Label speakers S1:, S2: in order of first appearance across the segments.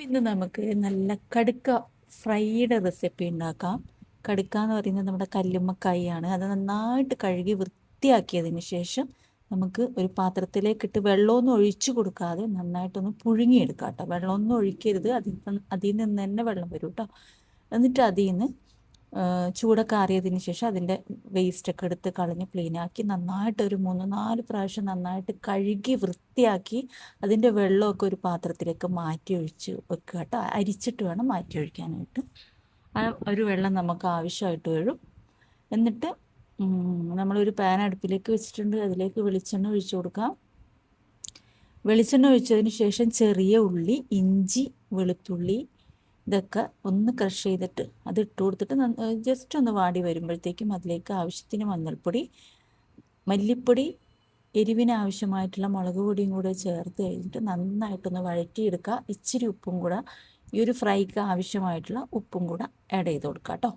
S1: അപ്പോൾ ഇന്ന് നമുക്ക് നല്ല കടുക്ക ഫ്രൈയുടെ റെസിപ്പി ഉണ്ടാക്കാം. കടുക്ക എന്ന് പറയുന്നത് നമ്മുടെ കല്ലുമ്മക്കായാണ്. അത് നന്നായിട്ട് കഴുകി വൃത്തിയാക്കിയതിന് ശേഷം നമുക്ക് ഒരു പാത്രത്തിലേക്കിട്ട് വെള്ളമൊന്നും ഒഴിച്ചു കൊടുക്കാതെ നന്നായിട്ടൊന്ന് പുഴുങ്ങിയെടുക്കാം കേട്ടോ. വെള്ളമൊന്നും ഒഴിക്കരുത്, അതിൽ നിന്ന് തന്നെ വെള്ളം വരും കേട്ടോ. എന്നിട്ട് അതിൽ നിന്ന് ചൂടൊക്കെ ആറിയതിന് ശേഷം അതിൻ്റെ വേസ്റ്റൊക്കെ എടുത്ത് കളഞ്ഞ് ക്ലീനാക്കി നന്നായിട്ട് ഒരു 3-4 പ്രാവശ്യം നന്നായിട്ട് കഴുകി വൃത്തിയാക്കി അതിൻ്റെ വെള്ളമൊക്കെ ഒരു പാത്രത്തിലേക്ക് മാറ്റി ഒഴിച്ച് വെക്കുക കേട്ടോ. അരിച്ചിട്ട് വേണം മാറ്റി ഒഴിക്കാനായിട്ട്. ആ ഒരു വെള്ളം നമുക്ക് ആവശ്യമായിട്ട് വരും. എന്നിട്ട് നമ്മളൊരു പാൻ അടുപ്പിലേക്ക് വെച്ചിട്ടുണ്ട്. അതിലേക്ക് വെളിച്ചെണ്ണ ഒഴിച്ചു കൊടുക്കാം. വെളിച്ചെണ്ണ ഒഴിച്ചതിന് ശേഷം ചെറിയ ഉള്ളി, ഇഞ്ചി, വെളുത്തുള്ളി ഇതൊക്കെ ഒന്ന് ക്രഷ് ചെയ്തിട്ട് അത് ഇട്ട് കൊടുത്തിട്ട് ജസ്റ്റ് ഒന്ന് വാടി വരുമ്പോഴത്തേക്കും അതിലേക്ക് ആവശ്യത്തിന് മഞ്ഞൾപ്പൊടി, മല്ലിപ്പൊടി, എരിവിന് ആവശ്യമായിട്ടുള്ള മുളക് പൊടിയും കൂടെ ചേർത്ത് കഴിഞ്ഞിട്ട് നന്നായിട്ടൊന്ന് വഴറ്റിയെടുക്കുക. ഇച്ചിരി ഉപ്പും കൂടെ ഈ ഒരു ഫ്രൈക്ക് ആവശ്യമായിട്ടുള്ള ഉപ്പും കൂടെ ആഡ് ചെയ്ത് കൊടുക്കുക കേട്ടോ.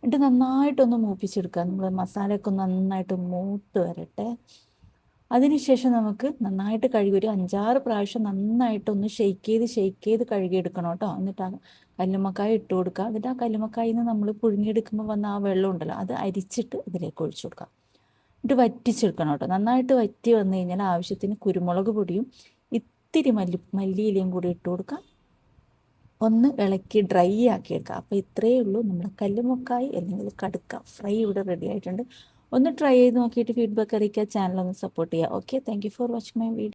S1: എന്നിട്ട് നന്നായിട്ടൊന്ന് മൂപ്പിച്ചെടുക്കുക. നമ്മൾ മസാലയൊക്കെ നന്നായിട്ട് മൂത്ത് വരട്ടെ. അതിനുശേഷം നമുക്ക് നന്നായിട്ട് കഴുകി ഒരു 5-6 പ്രാവശ്യം നന്നായിട്ടൊന്ന് ഷെയ്ക്ക് ചെയ്ത് കഴുകിയെടുക്കണം കേട്ടോ. എന്നിട്ട് ആ കല്ലുമ്മക്കായ ഇട്ട് കൊടുക്കുക. എന്നിട്ട് ആ കല്ലുമ്മക്കായിൽ നിന്ന് നമ്മൾ പുഴുങ്ങിയെടുക്കുമ്പോൾ വന്ന ആ വെള്ളം ഉണ്ടല്ലോ അത് അരിച്ചിട്ട് ഇതിലേക്ക് ഒഴിച്ചു കൊടുക്കുക. എന്നിട്ട് വറ്റിച്ചെടുക്കണം കേട്ടോ. നന്നായിട്ട് വറ്റി വന്നു കഴിഞ്ഞാൽ ആവശ്യത്തിന് കുരുമുളക് പൊടിയും ഇത്തിരി മല്ലിയിലയും കൂടി ഇട്ട് കൊടുക്കുക. ഒന്ന് ഇളക്കി ഡ്രൈ ആക്കി എടുക്കുക. അപ്പോൾ ഇത്രയേ ഉള്ളൂ നമ്മുടെ കല്ലുമ്മക്കായ് അല്ലെങ്കിൽ കടുക്ക ഫ്രൈ ഇവിടെ റെഡി ആയിട്ടുണ്ട്. ഒന്ന് ട്രൈ ചെയ്ത് നോക്കിയിട്ട് ഫീഡ്ബാക്ക് അറിയിക്കുക. ചാനൽ ഒന്ന് സപ്പോർട്ട് ചെയ്യുക. Okay, thank you for watching my video.